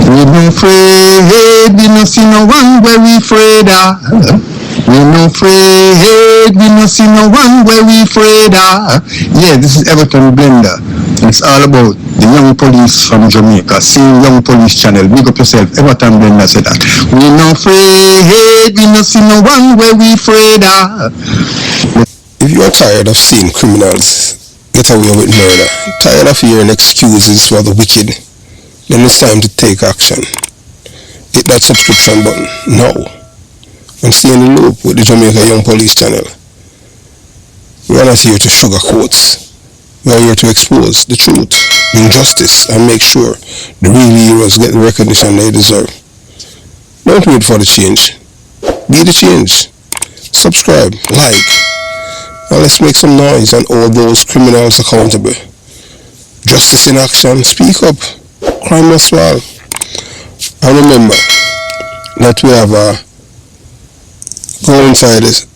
We no afraid, we no see no one where we afraid of. We no afraid, we no see no one where we afraid of. Yeah, this is Everton Blender. It's all about the young police from Jamaica. See Young Police Channel. Big up yourself. Everton Blender said that. We no afraid, we no see no one where we afraid of. If you are tired of seeing criminals get away with murder, tired of hearing excuses for the wicked, then it's time to take action. Hit that subscription button now and stay in the loop with the Jamaica Young Police Channel. We are not here to sugarcoat. We are here to expose the truth, bring justice, and make sure the real heroes get the recognition they deserve. Don't wait for the change. Be the change. Subscribe, like, and let's make some noise and hold those criminals accountable. Justice in action. Speak up. Crime must fall. And remember that we have go inside this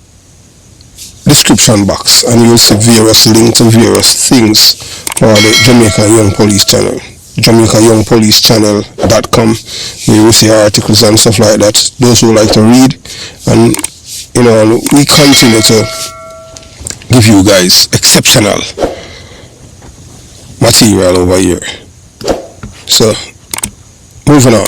description box and you'll see various links to various things for the Jamaica Young Police Channel. JamaicaYoungPoliceChannel.com, where you will see articles and stuff like that. Those who like to read, and you know, we continue to give you guys exceptional material over here. So, moving on.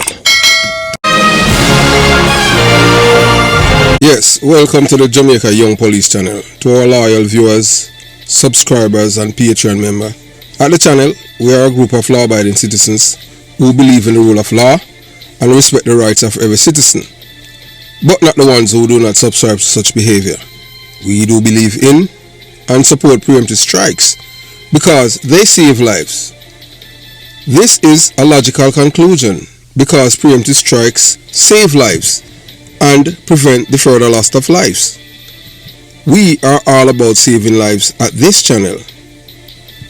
Yes, welcome to the Jamaica Young Police Channel. To our loyal viewers, subscribers and Patreon members. At the channel, we are a group of law-abiding citizens who believe in the rule of law and respect the rights of every citizen, but not the ones who do not subscribe to such behavior. We do believe in and support preemptive strikes because they save lives. This is a logical conclusion because preemptive strikes save lives and prevent the further loss of lives. We are all about saving lives at this channel.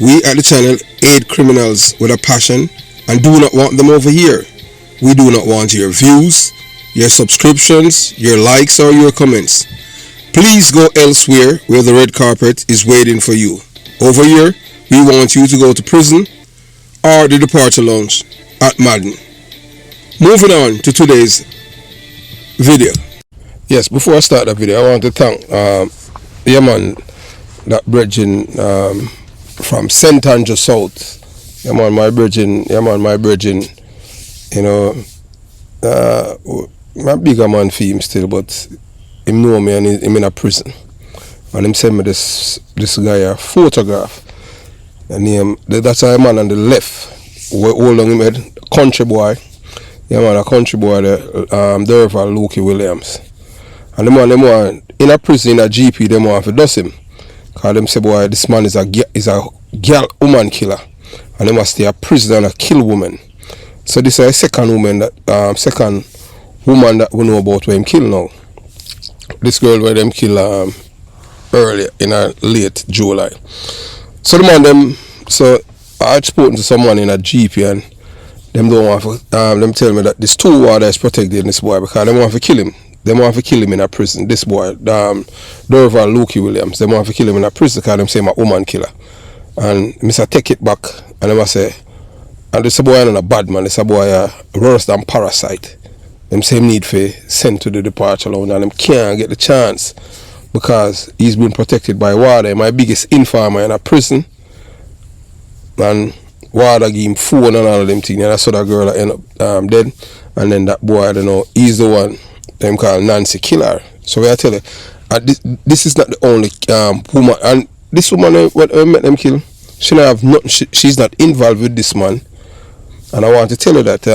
We at the channel aid criminals with a passion and do not want them over here. We do not want your views, your subscriptions, your likes or your comments. Please go elsewhere where the red carpet is waiting for you. Over here, we want you to go to prison or the departure lounge at Madden. Moving on to today's video. Yes, before I start the video, I want to thank that bridging from St. Andrew South. My bridging, you know, I'm a bigger man for him still, but him know me and him in a prison. And him send me this guy a photograph. And that's a man on the left, hold on him head, country boy. Yeah man, a country boy there, Derval Lukey Williams. And the man them in a prison, in a GP, them want to dust him. Because them say, boy, this man is a girl woman killer. And they must stay a prison and kill woman. So this is a second woman that that we know about where him kill now. This girl where them kill earlier in late July. So the man so I had spoken to someone in a GP and them don't want to, them tell me that this two water is protecting this boy because they want to kill him. They want to kill him in a prison. This boy, Derval Lukey Williams, they want to kill him in a prison because them say I'm a woman killer. And Mr. take it back and they must say, and this boy not a bad man, this boy worse than parasite. Them same need for sent to the departure lounge and them can't get the chance because he's been protected by water. My biggest informer in a prison. And water give him phone and all of them things. And I saw that girl end up dead. And then that boy, I don't know, he's the one them call Nancy Killer. So I tell you, this is not the only woman. And this woman when I met them kill, she don't have nothing. She's not involved with this man. And I want to tell you that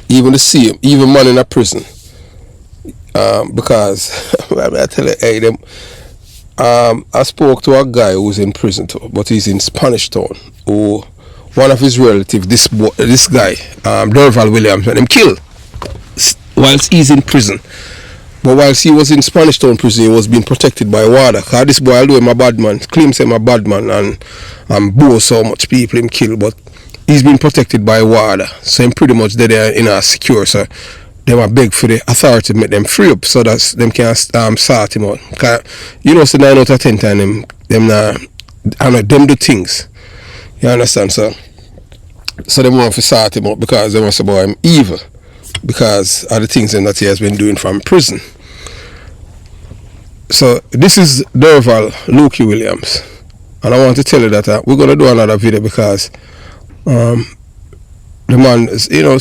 even man in a prison, because I tell you, hey, them. I spoke to a guy who's in prison too, but he's in Spanish Town. Who one of his relatives, this guy, Derval Williams, had him killed whilst he's in prison. But whilst he was in Spanish Town prison, he was being protected by water. Cause this boy, although him a bad man, claims him a bad man and bore so much people him kill, but he's been protected by water. So him pretty much there in a secure. So they were beg for the authority to make them free up so that them can sort him out. Cause you know, so 9 out of 10 times them do things. You understand? So So they want to sort him out because they want to say, boy, I'm evil. Because of the things that he has been doing from prison. So this is Derval Lukey Williams. And I want to tell you that we're going to do another video because the man is, you know,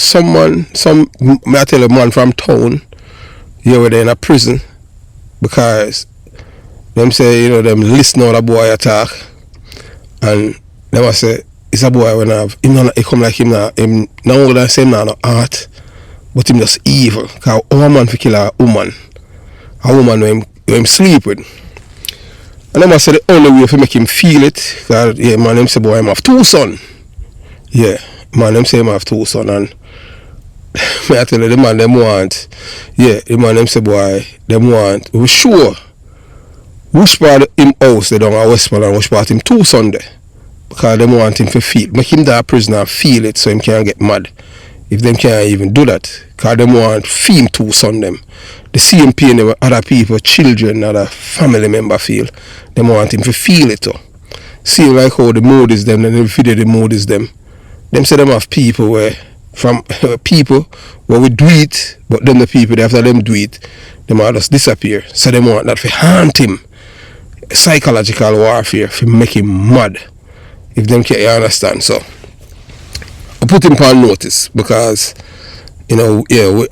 may I tell a man from town, were there in a prison because them say, you know, them listen how the boy attack and them I say, it's a boy when he come like him now, him not only say him now no art, but him just evil. Because a man fi kill a woman when him sleep with. And them I say the only way to make him feel it, because yeah, man, them say boy him have 2 sons. Yeah, man, them say him have 2 sons and may I tell you, the man them want, yeah, the man them say boy, them want, we sure which part of him house they don't have Westmoreland and which part him 2 sons there. Because them want him to feel, make him that prisoner feel it so him can't get mad. If them can't even do that, because them want feel 2 sons them. The same pain that other people, children, other family member feel, them want him to feel it too. See like how the Moody's them, and the video the Moody's them say them have people where, from people where we do it, but then the people after them do it, them all just disappear. So them want that to haunt him. Psychological warfare, to make him mad. If them can't understand. So I put him on notice because, you know, yeah, we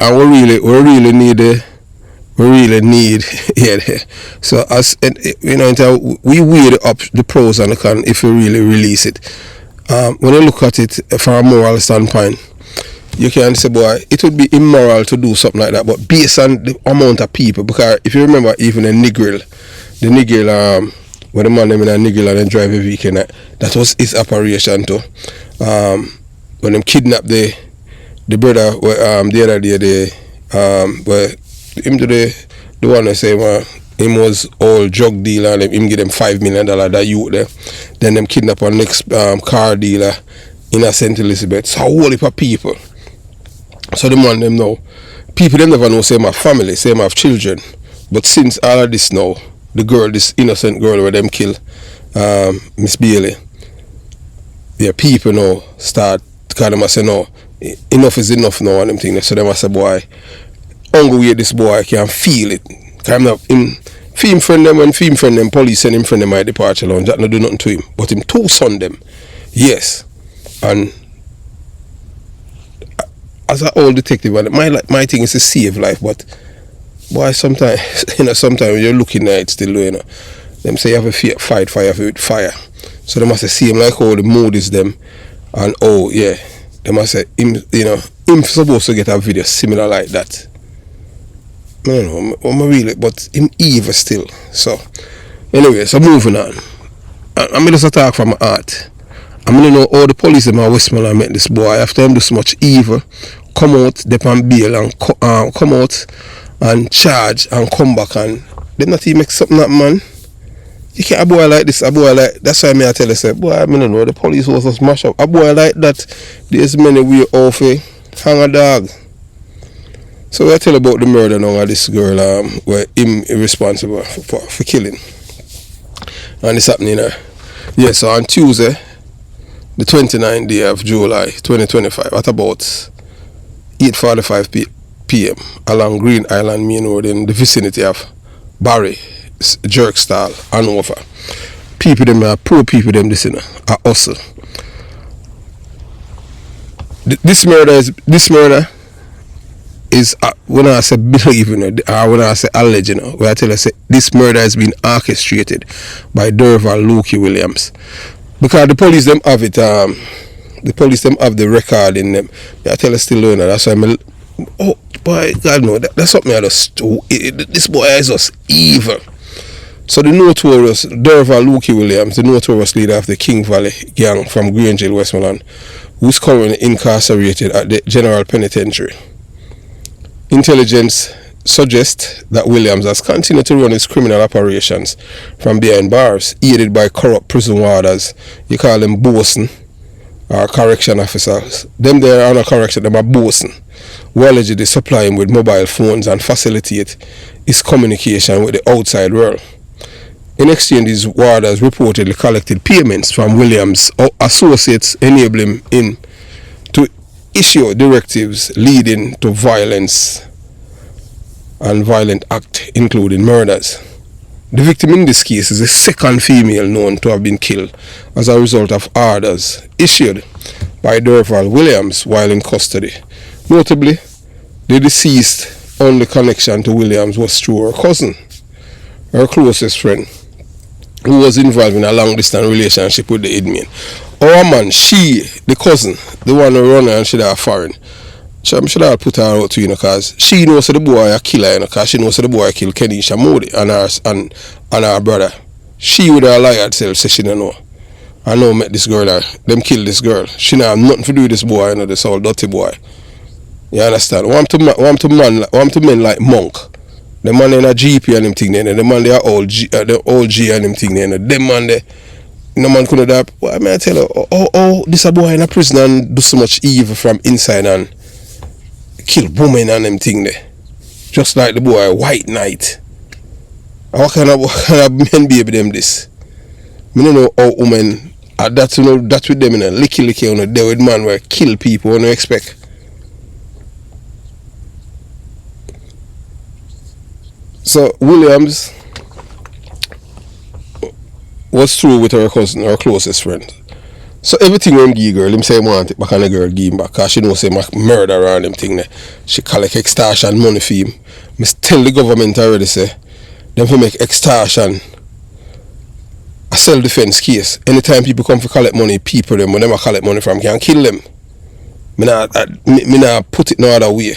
really need yeah. So as you know, we weigh up the pros and the cons if we really release it. When you look at it from a moral standpoint, you can say, boy, it would be immoral to do something like that, but based on the amount of people, because if you remember even the Negril, when the man them in a Negril and then drive a vehicle, that was his operation too. When them kidnapped the brother the other day, where him to the one that say him was all drug dealer and him give them $5 million that youth there. Then them kidnap our next car dealer in a St. Elizabeth. So a whole heap of people. So the man them know, people them never know say my family, say my children. But since all of this now, the girl, this innocent girl where them kill Miss Bailey, yeah, people now start kind of say no, enough is enough now and them things. So them say, boy, only way this boy can feel it. Cause not him film friend them and film friend them, police send him friend them at departure lounge, that not do nothing to him. But him 2 sons them. Yes. And as an old detective, my thing is to save life, but boy, sometimes sometimes when you're looking at it still, them say you have to fight fire with fire. So they must say see him like all the Moody's them, and oh yeah, they must say him, him supposed to get a video similar like that. No, really, but him evil still. So anyway, so moving on. I'm just talk from my heart. I'm gonna know all the police in my Westmoreland met this boy after him do so much evil, come out, they on bail and come out and charge and come back and them not even make something up, man. You can't a boy like this, a boy like that's why I tell you say, boy, I don't know the police was a smash up. A boy like that, there's many way off hang a dog. So I tell about the murder now of this girl where him irresponsible for killing. And it's happening there. Yeah, so on Tuesday, the 29th day of July 2025 at about 8:45 p.m. along Green Island Main Road in the vicinity of Barry, Jerkstall, Hanover. People them are poor people them this are hustle. This murder is when I say believe when I say alleged, where I tell you say this murder has been orchestrated by Derval Lukey Williams. Because the police them have it, the police them have the record in them. I tell you still doing that. That's why I'm oh boy, God no, that's something I just this boy is just evil. So the notorious Derval Lukey Williams, the notorious leader of the King Valley gang from Grangeville, Westmoreland, who's currently incarcerated at the General Penitentiary. Intelligence suggests that Williams has continued to run his criminal operations from behind bars, aided by corrupt prison warders. You call them bosun or correction officers. Them there are not correction, them are bosun, who allegedly supply him with mobile phones and facilitate his communication with the outside world. In exchange, these warders reportedly collected payments from Williams' associates, enabling him issue directives leading to violence and violent act, including murders. The victim in this case is the second female known to have been killed as a result of orders issued by Derval Williams while in custody. Notably, the deceased only connection to Williams was through her cousin, her closest friend, who was involved in a long-distance relationship with the admin. Our man, she, the cousin, the one who run her and she that foreign, I should have put her out to you, because she knows the boy a killer, because she knows the boy killed Kenisha Moody and her brother. She would have lied herself, say she don't know. I know met this girl, them kill this girl. She don't have nothing to do with this boy, this old dirty boy. You understand? Want to men like Monk. The man in a GP and them thing there, the man they are old G and them thing there. Them man they, no man could have. Well, I mean, I tell you, oh, this a boy in a prison and do so much evil from inside and kill women and them thing there. Just like the boy White Knight. What kind of men baby them this? I don't know how women that, you know, that with them in a licky on a day with man where kill people when you expect. So Williams was through with her cousin, her closest friend. So everything when give girl, him say want it back and the girl give him back, cause she knows say murder around them thing there. She collect extortion money for him. Me tell the government already say them for make extortion a self-defense case. Anytime people come for collect money, people them when them a collect money from can kill them. Me not put it no other way.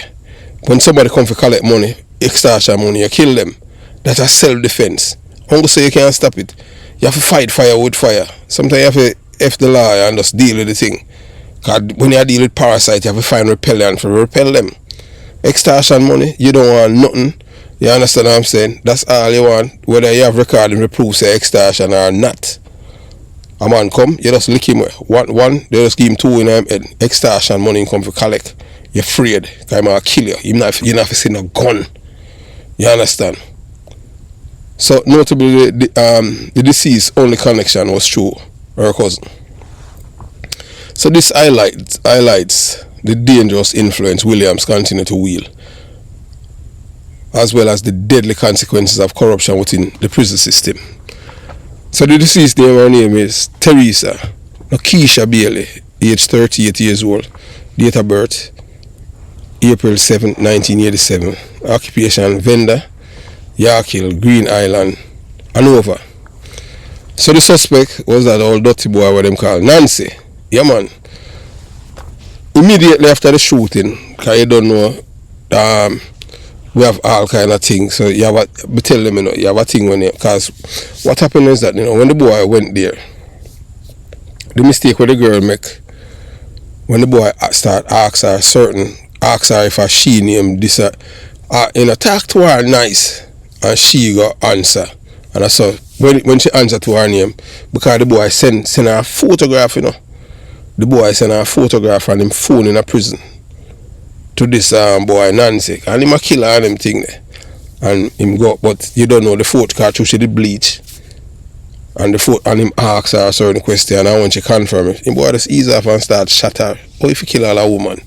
When somebody come for collect money, extortion money, you kill them. That's a self-defense. Uncle say you can't stop it. You have to fight fire with fire. Sometimes you have to F the law and just deal with the thing. Cause when you deal with parasites, you have to find repellent to repel them. Extortion money, you don't want nothing. You understand what I'm saying? That's all you want. Whether you have recording to prove say extortion or not. A man come, you just lick him. One, they just give him two in him head. Extortion money come for collect. You're afraid. Cause he might kill you. You not have to see no gun. You understand? So notably the deceased only connection was through her cousin. So this highlights the dangerous influence Williams continued to wield, as well as the deadly consequences of corruption within the prison system. So the deceased name, her name is Theresa Keisha Bailey, age 38 years old, date of birth April 7, 1987, occupation vendor, Yarkill, Green Island, Hanover. So the suspect was that old dirty boy what them call Nancy. Yeah man. Immediately after the shooting, cause you don't know, we have all kind of things. So you have a, tell them, you know, you have a thing when you, cause what happened is that, you know, when the boy went there, the mistake what the girl make, when the boy start ask her if she name this, you know, talk to her nice, and she got answer. And I saw when she answered to her name, because the boy send her a photograph, you know. The boy sent her a photograph and him phone in a prison to this boy Nancy. And him a killer and them thing there. And him go, but you don't know the photograph through she did bleach. And him ask her a certain question, and when she confirm it, him boy just ease off and start shut her. Oh, if you kill all a woman.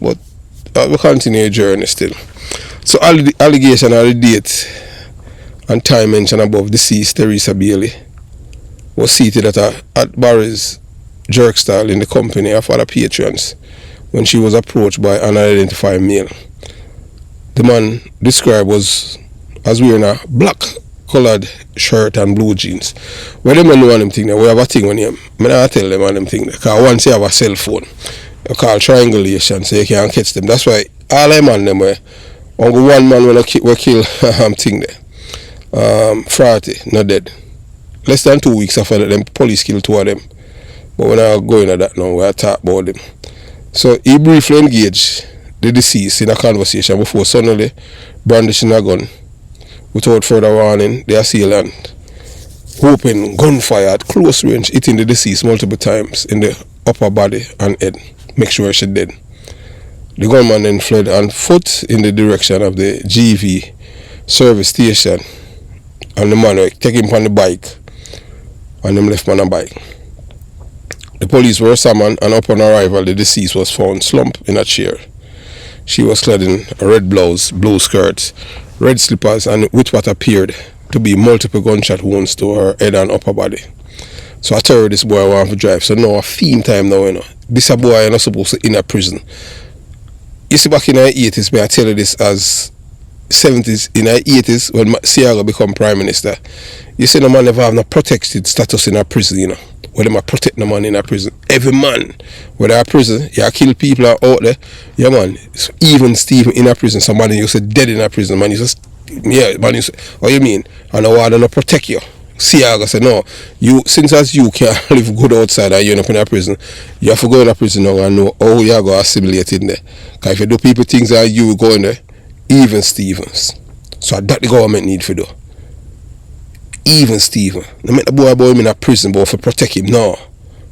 But we continue the journey still. So all the allegation or the date and time mentioned above, deceased Theresa Bailey was seated at Barry's jerk style in the company of other patrons when she was approached by an unidentified male. The man described was as wearing a black colored shirt and blue jeans. When them know them thing there, we have a thing on him. I not tell them on them thing there, because once you have a cell phone, you call triangulation so you can catch them. That's why all them on them were only one man when we kill thing there. Friday, not dead. Less than 2 weeks after that, them police killed two of them. But we're not going to that now, we're talking about them. So he briefly engaged the deceased in a conversation before suddenly brandishing a gun. Without further warning, the assailant opened gunfire at close range, hitting the deceased multiple times in the upper body and head. Make sure she's dead. The gunman then fled on foot in the direction of the GV service station, and the man take him on the bike, and them left on a bike. The police were summoned, and upon arrival, the deceased was found slumped in a chair. She was clad in a red blouse, blue skirt, red slippers, and with what appeared to be multiple gunshot wounds to her head and upper body. So I tell her this boy want to drive. So now a theme time now, you know. This a boy you're not supposed to in a prison. You see, back in the 80s, may I tell you this, as 70s, in the 80s, when Siaga become prime minister, you see no man never have no protected status in a prison, you know. Where they might protect no man in a prison. Every man, whether a prison, you kill people out there, yeah man, even Stephen in a prison, somebody you say dead in a prison, man, you just, yeah, man, you say, what you mean? And I want to protect you. Siaga said, no, you, since as you can't live good outside and you're up in a prison, you have to go in a prison now and know how you're going to assimilate in there. Because if you do people things that you go in there, even Stevens. So that the government need to do. Even Stephen. They make the boy him in a prison but for protect him. No.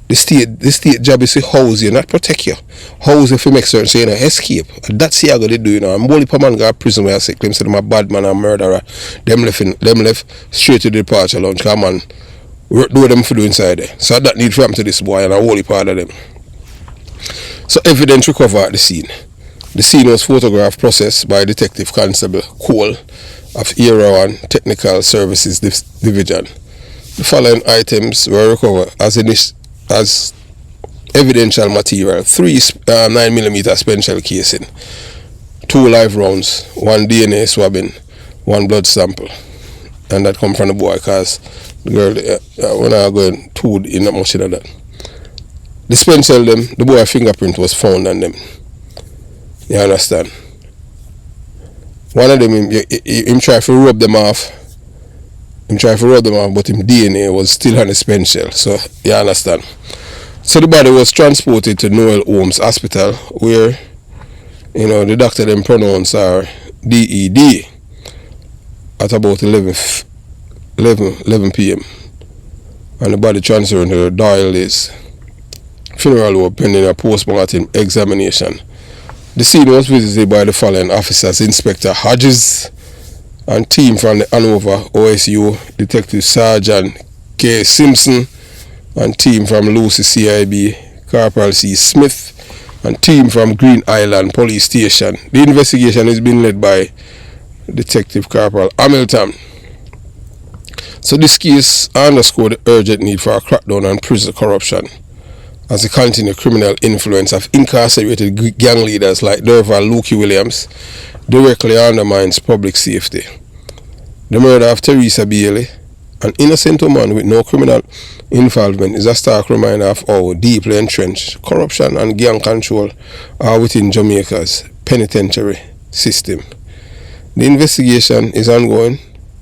The state job is to house you, not protect you. House you if you make certain so you know escape. And that's how they do, you know. I'm only per man go to prison where I say claim say them a bad man and murderer. Them left straight to the departure lounge. Come on. Do them for do inside there. So that need to happen to this boy and a whole part of them. So evidence recovered at the scene. The scene was photographed processed by Detective Constable Cole of Era 1 Technical Services Division. The following items were recovered as evidential material: 3 9mm spent shell casing, 2 live rounds, 1 DNA swabbing, 1 blood sample. And that come from the boy because the girl, when I go and told in that much of that. The spent shell them, the boy fingerprint was found on them. You understand? One of them, him try to rub them off. But him DNA was still on the spent shell. So, you understand? So the body was transported to Noel Holmes Hospital, where, you know, the doctor them pronounced are DED at about 11 p.m. And the body transferred to the Dialysis funeral home pending a post-mortem examination. The scene was visited by the following officers: Inspector Hodges and team from the Hanover OSU, Detective Sergeant K. Simpson and team from Lucy CIB, Corporal C. Smith and team from Green Island Police Station. The investigation is being led by Detective Corporal Hamilton. So this case underscored the urgent need for a crackdown on prison corruption as the continued criminal influence of incarcerated gang leaders like Derval Lukey Williams directly undermines public safety. The murder of Theresa Bailey, an innocent woman with no criminal involvement, is a stark reminder of how deeply entrenched corruption and gang control are within Jamaica's penitentiary system. The investigation is ongoing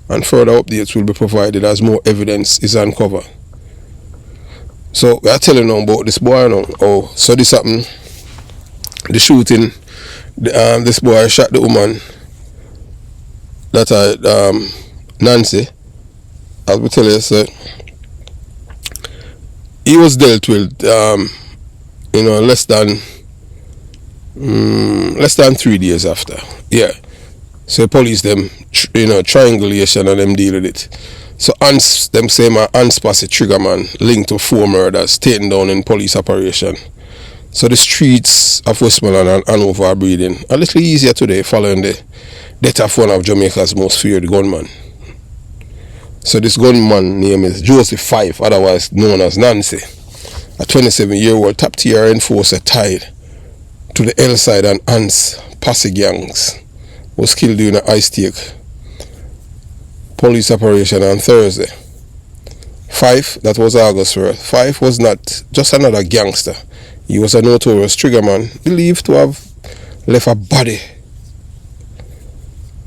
and further updates will be provided as more evidence is uncovered. So we are telling them about this boy now. Oh, so this happened. The shooting. This boy shot the woman. That Nancy. As we tell you, so he was dealt with. You know, less than 3 days after. Yeah. So police them, you know, triangulation and them deal with it. So them say my Anspassy trigger man linked to 4 murders taken down in police operation. So the streets of Westmoreland and Hanover are breathing a little easier today following the death of one of Jamaica's most feared gunmen. So this gunman name is Joseph Fife, otherwise known as Nancy, a 27-year-old top-tier enforcer tied to the L-Side and Anspassy gangs, was killed during an high-stake police operation on Thursday. Fife, that was August 1st. Fife was not just another gangster. He was a notorious triggerman believed to have left a body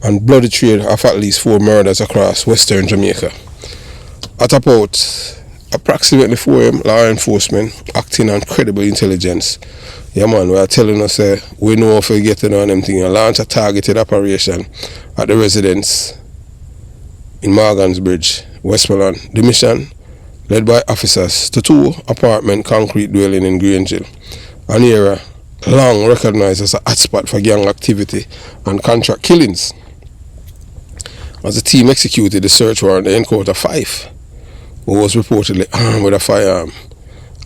and bloody trail of at least 4 murders across western Jamaica. At about approximately 4 a.m., law enforcement, acting on credible intelligence, yeah man, we are telling us we know if we get to know them things, launch a targeted operation at the residence in Morgan's Bridge, Westmoreland. The mission, led by officers to 2 apartment concrete dwelling in Grangeville, an area long recognized as a hotspot for gang activity and contract killings. As the team executed the search warrant, they encountered Fife, who was reportedly armed with a firearm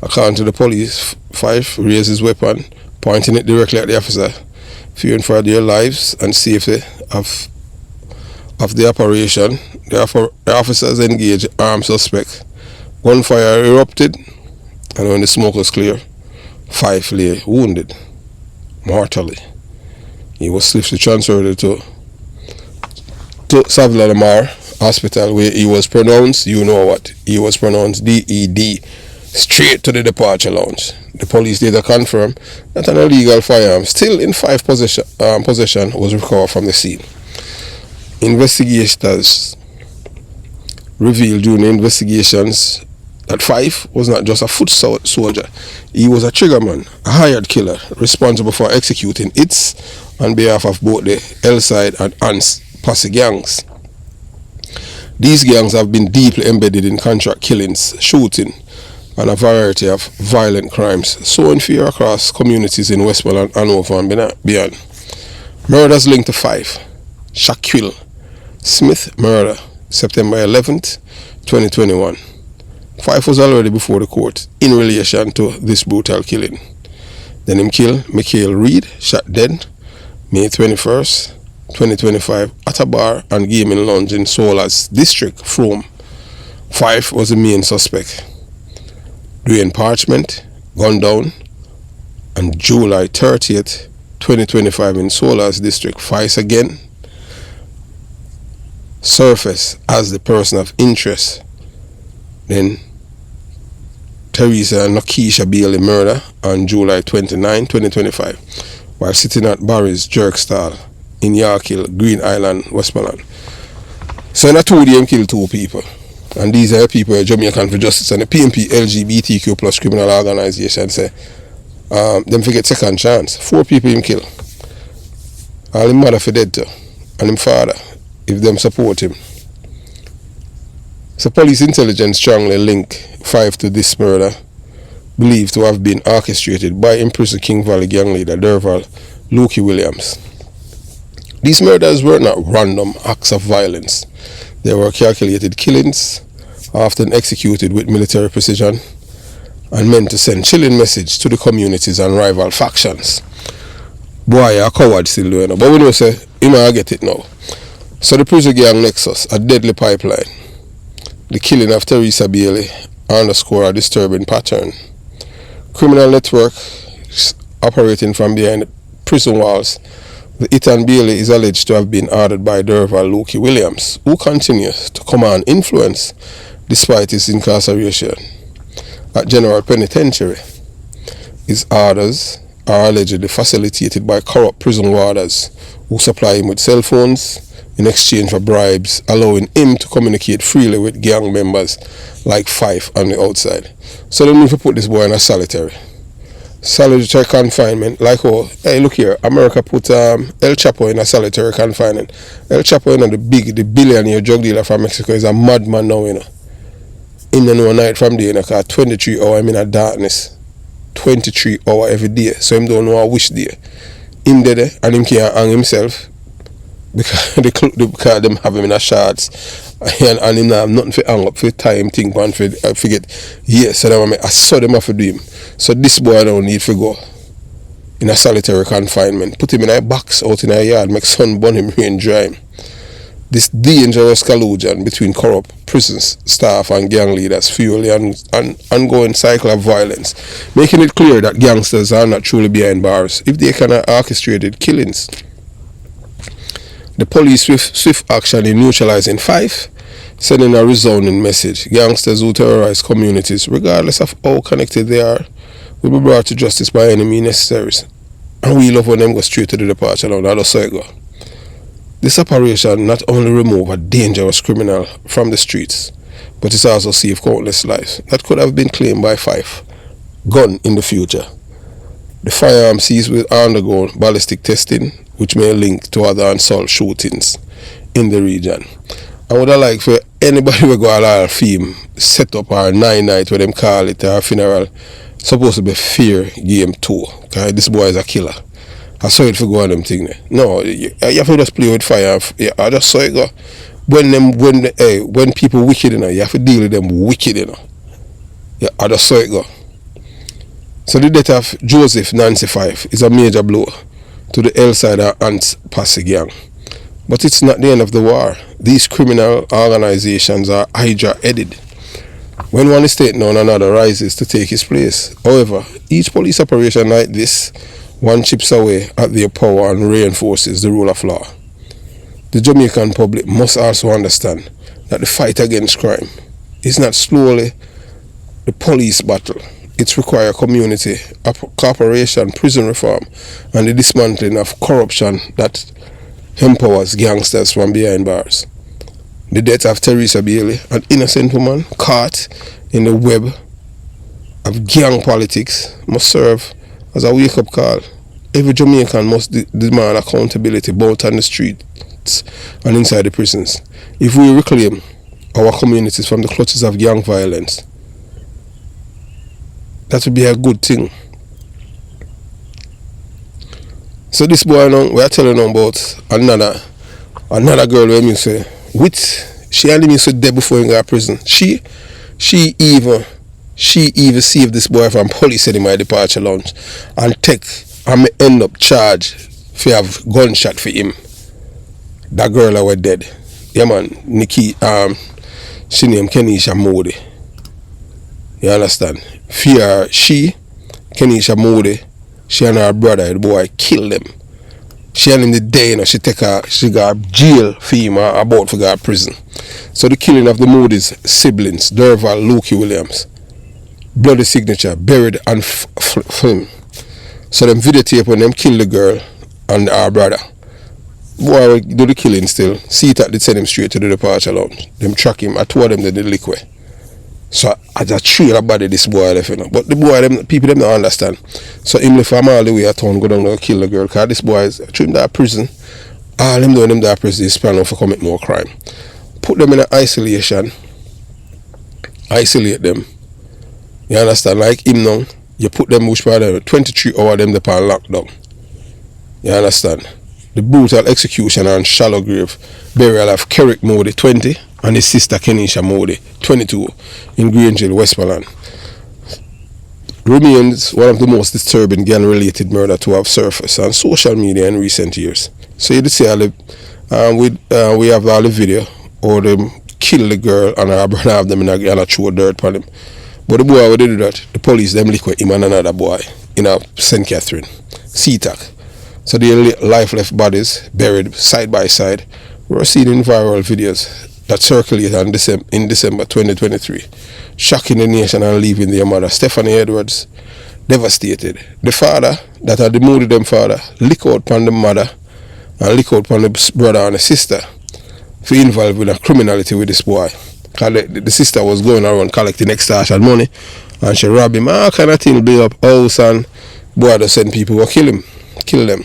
According to the police, Fife raised his weapon, pointing it directly at the officer, fearing for their lives and safety of the operation. The officers engaged armed suspect. Gunfire erupted, and when the smoke was clear, Fife lay wounded mortally. He was swiftly transferred to Savile Lamar Hospital, where he was pronounced, you know what, he was pronounced DED, straight to the departure lounge. The police later confirmed that an illegal firearm still in Fife possession was recovered from the scene. Investigators revealed during the investigations that Fife was not just a foot soldier, he was a triggerman, a hired killer, responsible for executing hits on behalf of both the L-side and ANS posse gangs. These gangs have been deeply embedded in contract killings, shooting, and a variety of violent crimes, sowing fear across communities in Westmoreland, Hanover, and beyond. Murders linked to Fife: Shaquille Smith murder, September 11th, 2021. Fife was already before the court in relation to this brutal killing. Then him kill Michael Reed, shot dead, May 21st, 2025, at a bar and gaming lounge in Solas District, Frome. Fife was the main suspect. Dwayne Parchment, gunned down on July 30th, 2025 in Solas District. Fife again surfaced as the person of interest. Then Theresa and Nakisha Bailey murder on July 29, 2025, while sitting at Barry's Jerk Stall in Yorkhill, Green Island, Westmoreland. So in a 2 day, killed 2 people. And these are people at Jamaican for Justice and the PNP LGBTQ plus criminal organization say them forget second chance. 4 people him kill. All him mother for dead too. And him father, if them support him. So police intelligence strongly link Fife to this murder, believed to have been orchestrated by imprisoned King Valley gang leader Derval Lukey Williams. These murders were not random acts of violence. They were calculated killings, often executed with military precision, and meant to send chilling message to the communities and rival factions. Boy, a coward still doing it. But we know say, you might get it now. So the prison gang nexus, a deadly pipeline. The killing of Theresa Bailey underscore a disturbing pattern. Criminal network operating from behind prison walls. The Ethan Bailey is alleged to have been ordered by Derval Lukey Williams, who continues to command influence despite his incarceration at General Penitentiary. His orders are allegedly facilitated by corrupt prison warders who supply him with cell phones in exchange for bribes, allowing him to communicate freely with gang members like Fife on the outside. So they need to put this boy in a solitary confinement, like, oh, hey, look here, America put El Chapo in a solitary confinement. El Chapo, you know, the billionaire drug dealer from Mexico, is a madman now, you know. In the no night from there, you know, cause 23 hours I'm in a darkness. 23 hours every day. So him don't know which day. Him there and him can't hang himself because because them have him in a shots. And him have nothing for hang up for time thing and for forget. Yes, so I saw them have to do him. So this boy don't need to go in a solitary confinement. Put him in a box out in a yard, make sun burn him, rain dry him. This dangerous collusion between corrupt prison staff and gang leaders fuel an ongoing cycle of violence, making it clear that gangsters are not truly behind bars if they can orchestrated killings. The police swift action in neutralizing Fife, sending a resounding message. Gangsters who terrorize communities, regardless of how connected they are, will be brought to justice by any means necessary. And we love when them go straight to the departure now. That's how it go. This operation not only remove a dangerous criminal from the streets, but it also saved countless lives that could have been claimed by Fife gun in the future. The firearm seized will undergo ballistic testing, which may link to other unsolved shootings in the region. I would have liked for anybody who go a film set up our 9 night where them call it our funeral supposed to be Fear Game 2. Because this boy is a killer. I saw it for go on them thing there. No, you have to just play with fire. Yeah, I just saw it go. When people wicked, you know, you have to deal with them wicked, you know. Yeah, I just saw it go. So the death of Joseph Nancy Fife is a major blow to the Hillside Ants Posse gang. But it's not the end of the war. These criminal organizations are Hydra-headed. When one is taken down, another rises to take his place. However, each police operation like this, one chips away at their power and reinforces the rule of law. The Jamaican public must also understand that the fight against crime is not slowly the police battle. It requires community cooperation, prison reform, and the dismantling of corruption that empowers gangsters from behind bars. The death of Theresa, an innocent woman caught in the web of gang politics, must serve as a wake-up call. Every Jamaican must demand accountability both on the streets and inside the prisons. If we reclaim our communities from the clutches of gang violence, that would be a good thing. So this boy now, we are telling him about another girl who me say, she only me so dead before he got prison. She even saved this boy from police in my departure lounge and me end up charged for have gunshot for him. That girl I was dead. Yeah man, Nikki, she named Kenisha Moody. You understand? Kenisha Moody, she and her brother, the boy, killed them. She and him the day, she got jail for him about for got prison. So the killing of the Moody's siblings, Derval, Lukey Williams, bloody signature, buried and film. So them videotape when them kill the girl and her brother. Boy do the killing still. See that they send him straight to the departure lounge. Them track him. I told them they did liquid. So I just trail a body this boy left, you know. But the boy, people don't understand. So him left from all the way at town, go down and kill the girl. Because this boy is threw him to prison. All them doing him to prison is planning for commit more crime. Put them in isolation. Isolate them. You understand? Like him now, you put them which part of them, 23 hours them upon lockdown. You understand? The brutal execution and shallow grave burial of Kerrick Moody, 20, and his sister Kenisha Moody, 22, in Grangeville, Westmoreland. Remains one of the most disturbing gang-related murder to have surfaced on social media in recent years. So you see, we have all the video, or them kill the girl and her brother have them in a throw dirt on him. But the boy, when they do that, the police them liquid him and another boy in a St. Catherine, SeaTac. So their life-left bodies, buried side by side, were seen in viral videos that circulated in December 2023, shocking the nation and leaving their mother, Stephanie Edwards, devastated. The father, that had demoted them father, lick out upon the mother and lick out upon the brother and the sister for involved in a criminality with this boy. The sister was going around collecting extortion money and she robbed him, all kind of thing, build up house, and boy just send people to kill them.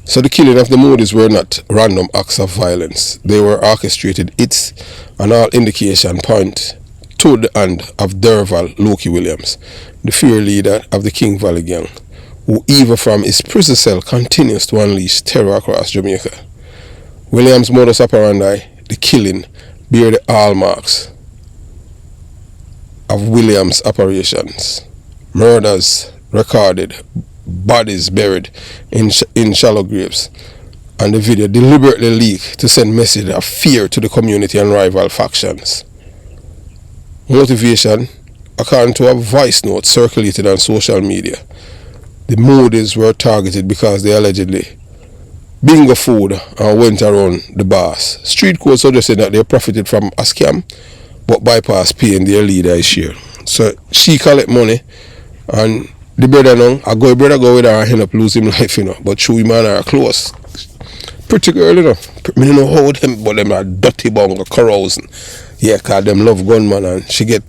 So the killing of the Moody's were not random acts of violence. They were orchestrated hits, and all indication point to the hand of Derval Lukey Williams, the fear leader of the King Valley gang, who even from his prison cell continues to unleash terror across Jamaica. Williams' modus operandi, the killing, bear the hallmarks of Williams' operations. Murders recorded, bodies buried in shallow graves, and the video deliberately leaked to send message of fear to the community and rival factions. Motivation, according to a voice note circulated on social media, the Moody's were targeted because they allegedly bingo food and went around the bars. Street code suggested that they profited from a scam but bypassed paying their leader his share. So she collect money, and the brother now, brother go with her and end up losing life, you know. But true him and her are close. Pretty girl, you know. I don't know how them, but them are dirty bunga, carousing. Yeah, cause them love gunman, and she get.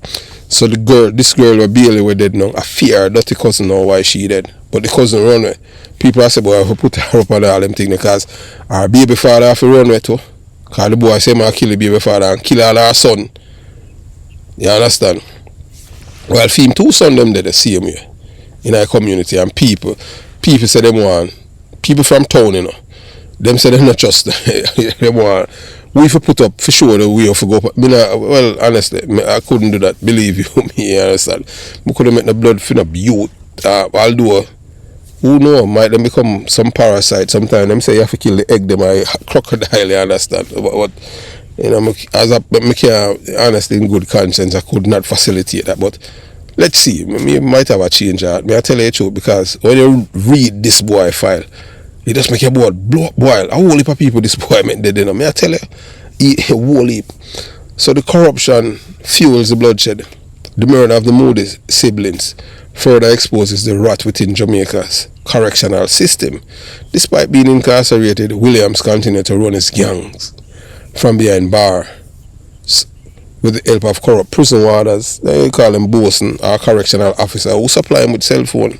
So this girl were barely were dead now. I fear her dirty cousin now why she dead. But the cousin run away. People are say, boy, if we put her up on all them things, because her baby father have to run away too. Cause the boy say, man, kill the baby father and kill all her son. You understand? Well, for him, two sons them dead the same way in our community, and people say them want, people from town, you know, them say they not trust them want we for put up for sure the way for go up. Well, honestly, I couldn't do that. Believe you me, you understand? We couldn't make the blood fin up youth. Although, who know, might them become some parasite sometime. Them say you have to kill the egg, them a crocodile, you understand? But you know, me can't, honestly, in good conscience, I could not facilitate that. But let's see, me might have a change out. May I tell you the truth? Because when you read this boy file, it just make your blood boil. A whole heap of people this boy meant dead, you know. May I tell you? A whole heap. So the corruption fuels the bloodshed. The murder of the Moody siblings further exposes the rot within Jamaica's correctional system. Despite being incarcerated, Williams continued to run his gangs from behind bars with the help of corrupt prison warders. They call him bosun or correctional officer who supply him with cell phone,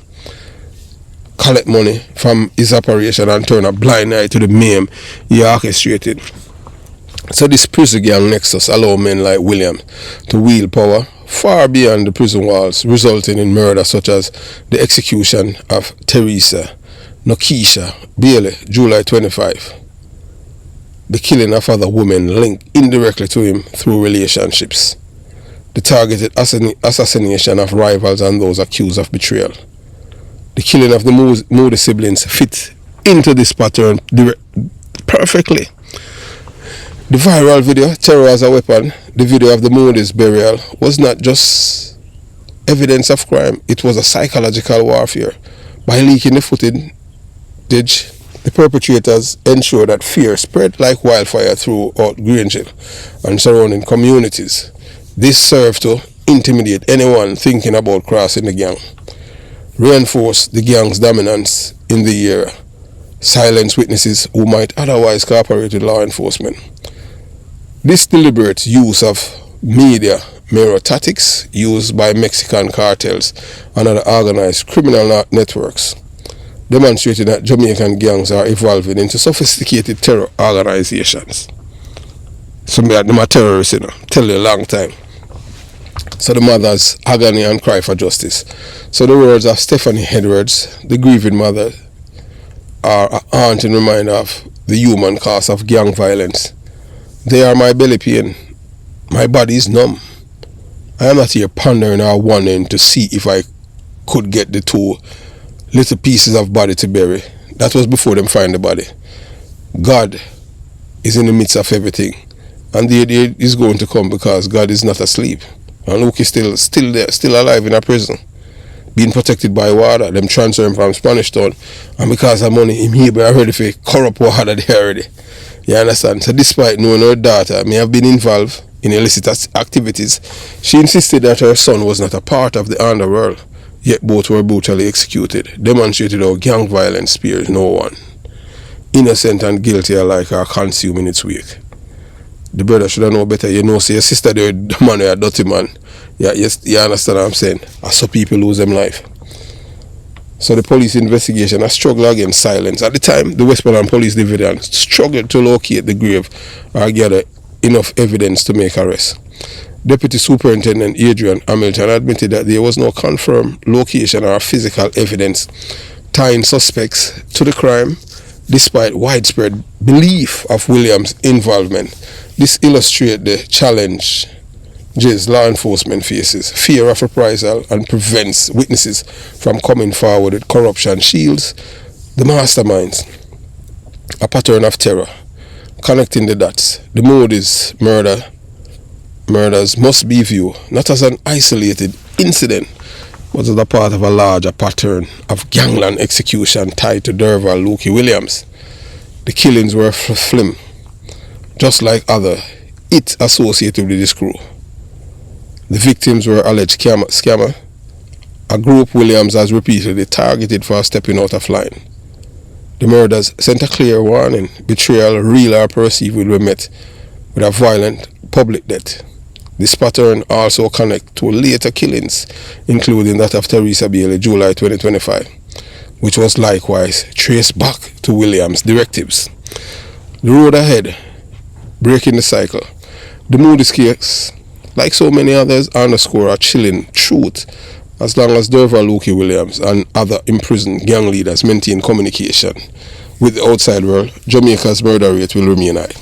collect money from his operation and turn a blind eye to the mayhem he orchestrated. So this prison gang nexus allow men like Williams to wield power far beyond the prison walls, resulting in murder such as the execution of Theresa, Nokisha, Bailey, July 25. The killing of other women linked indirectly to him through relationships. The targeted assassination of rivals and those accused of betrayal. The killing of the Moody siblings fit into this pattern perfectly. The viral video, Terror as a Weapon, the video of the Moody's burial, was not just evidence of crime, it was a psychological warfare. By leaking the footage, the perpetrators ensured that fear spread like wildfire throughout Grangeville and surrounding communities. This served to intimidate anyone thinking about crossing the gang, reinforce the gang's dominance in the area, silence witnesses who might otherwise cooperate with law enforcement. This deliberate use of media mirror tactics used by Mexican cartels and other organized criminal networks, demonstrating that Jamaican gangs are evolving into sophisticated terror organizations. So them are terrorists, you know, tell you a long time. So the mother's agony and cry for justice. So the words of Stephanie Edwards, the grieving mother, are a haunting reminder of the human cause of gang violence. They are my belly pain. My body is numb. I am not here pondering or wondering to see if I could get the 2 little pieces of body to bury. That was before them find the body. God is in the midst of everything. And the day is going to come because God is not asleep. And Luke is still there, still alive in a prison. Being protected by water. Them transfer him from Spanish Town. And because of money, him here but already for corrupt water there already. You understand? So despite knowing her daughter may have been involved in illicit activities, she insisted that her son was not a part of the underworld, yet both were brutally executed, demonstrated how gang violence spares no one. Innocent and guilty alike are consumed in its wake. The brother should have known better. You know, say your sister there, the man or a dirty man. Yeah, yes, you understand what I'm saying? I saw people lose them life. So the police investigation has struggled against silence. At the time, the Westmoreland Police Division struggled to locate the grave or gather enough evidence to make arrests. Deputy Superintendent Adrian Hamilton admitted that there was no confirmed location or physical evidence tying suspects to the crime, despite widespread belief of Williams' involvement. This illustrates the challenge law enforcement faces, fear of reprisal, and prevents witnesses from coming forward with corruption shields the masterminds. A pattern of terror. Connecting the dots. The Moody's murders must be viewed not as an isolated incident, but as a part of a larger pattern of gangland execution tied to Derval Lukey Williams. The killings were film, just like other associated with this crew. The victims were alleged scammer, a group Williams has repeatedly targeted for stepping out of line. The murders sent a clear warning: betrayal, real or perceived, will be met with a violent public death. This pattern also connects to later killings, including that of Theresa Bailey, July 2025, which was likewise traced back to Williams' directives. The road ahead, breaking the cycle. The Moody's case, like so many others, underscore a chilling truth. As long as Derval Lukey Williams and other imprisoned gang leaders maintain communication with the outside world, Jamaica's murder rate will remain high.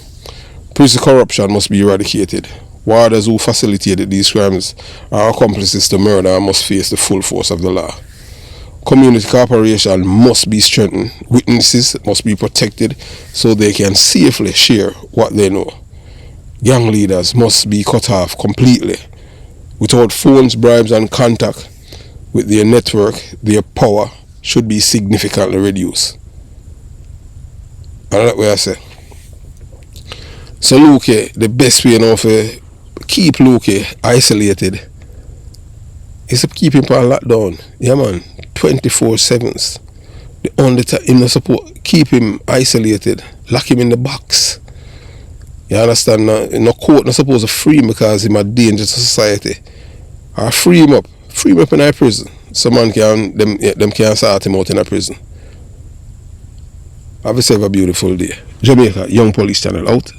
Prison corruption must be eradicated. Warders who facilitated these crimes are accomplices to murder and must face the full force of the law. Community cooperation must be strengthened. Witnesses must be protected so they can safely share what they know. Gang leaders must be cut off completely. Without phones, bribes and contact with their network, their power should be significantly reduced. And that's what I say. So Lukey, the best way now for keep Lukey isolated is to keep him on lockdown. Yeah man, 24/7. The only time him not support, keep him isolated, lock him in the box. You understand? No court not supposed to free him because he's a danger to society. Or free him up in a prison. So man can them can sort him out in a prison. Have yourself a beautiful day. Jamaica Young Police Channel out.